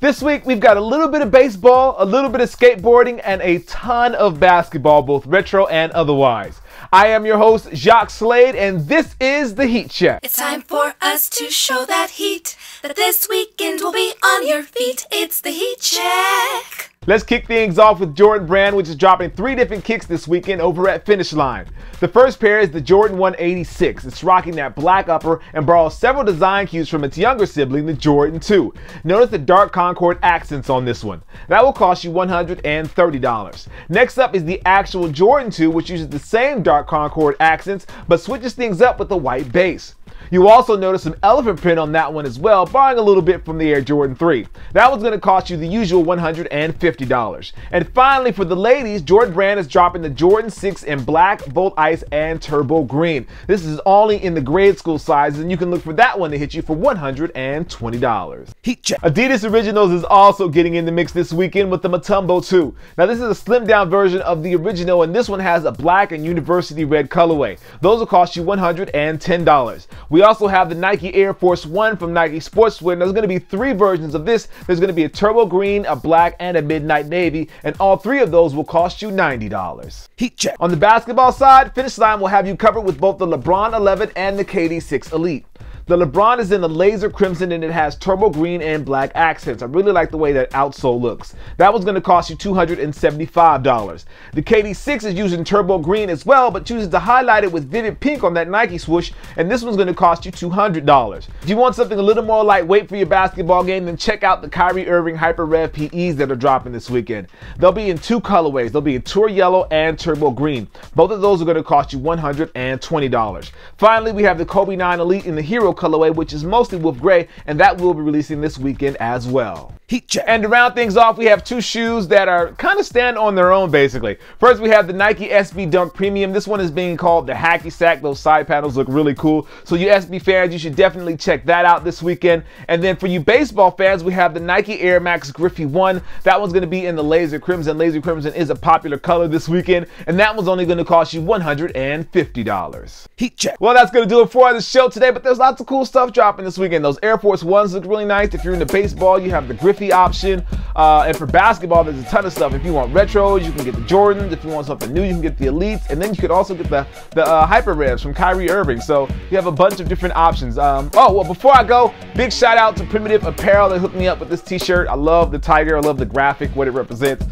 This week, we've got a little bit of baseball, a little bit of skateboarding, and a ton of basketball, both retro and otherwise. I am your host, Jacques Slade, and this is the Heat Check. It's time for us to show that heat, that this weekend will be on your feet. It's the Heat Check. Let's kick things off with Jordan Brand, which is dropping 3 different kicks this weekend over at Finish Line. The first pair is the Jordan 186. It's rocking that black upper and borrows several design cues from its younger sibling, the Jordan 2. Notice the dark Concord accents on this one. That will cost you $130. Next up is the actual Jordan 2, which uses the same dark Concord accents, but switches things up with the white base. You also notice some elephant print on that one as well, borrowing a little bit from the Air Jordan 3. That one's going to cost you the usual $150. And finally, for the ladies, Jordan Brand is dropping the Jordan 6 in black, Volt Ice, and Turbo Green. This is only in the grade school sizes, and you can look for that one to hit you for $120. Heat check. Adidas Originals is also getting in the mix this weekend with the Matumbo 2. Now, this is a slimmed down version of the original, and this one has a black and university red colorway. Those will cost you $110. We also have the Nike Air Force 1 from Nike Sportswear. And there's going to be 3 versions of this. There's going to be a turbo green, a black, and a midnight navy, and all 3 of those will cost you $90. Heat check. On the basketball side, Finish Line will have you covered with both the LeBron 11 and the KD 6 Elite. The LeBron is in the laser crimson and it has turbo green and black accents. I really like the way that outsole looks. That one's going to cost you $275. The KD6 is using turbo green as well, but chooses to highlight it with vivid pink on that Nike swoosh, and this one's going to cost you $200. If you want something a little more lightweight for your basketball game, then check out the Kyrie Irving HyperRev PEs that are dropping this weekend. They'll be in 2 colorways. They'll be in Tour Yellow and Turbo Green. Both of those are going to cost you $120. Finally, we have the Kobe 9 Elite in the Hero colorway, which is mostly wolf gray, and that will be releasing this weekend as well. Heat check. And to round things off, we have 2 shoes that are kind of stand on their own basically. First, we have the Nike SB Dunk Premium. This one is being called the Hacky Sack. Those side panels look really cool. So you SB fans, you should definitely check that out this weekend. And then for you baseball fans, we have the Nike Air Max Griffey 1. That one's going to be in the Laser Crimson. Laser Crimson is a popular color this weekend, and that one's only going to cost you $150. Heat check. Well, that's going to do it for the show today, but there's lots of cool stuff dropping this weekend. Those Air Force 1s look really nice. If you're into baseball, you have the Griffey option. And for basketball, there's a ton of stuff. If you want retros, you can get the Jordans. If you want something new, you can get the Elites. And then you could also get the HyperRevs from Kyrie Irving. So you have a bunch of different options. Well, before I go, big shout out to Primitive Apparel. They hooked me up with this t-shirt. I love the tiger. I love the graphic, what it represents.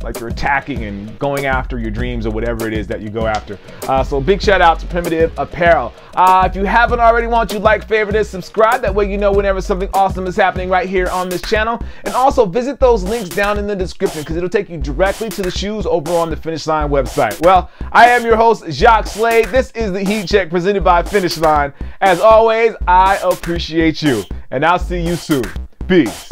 Like you're attacking and going after your dreams or whatever it is that you go after. So big shout out to Primitive Apparel. If you haven't already, why don't you like, favorite, and subscribe? That way you know whenever something awesome is happening right here on this channel. And also visit those links down in the description because it'll take you directly to the shoes over on the Finish Line website. Well, I am your host, Jacques Slade. This is the Heat Check presented by Finish Line. As always, I appreciate you. And I'll see you soon. Peace.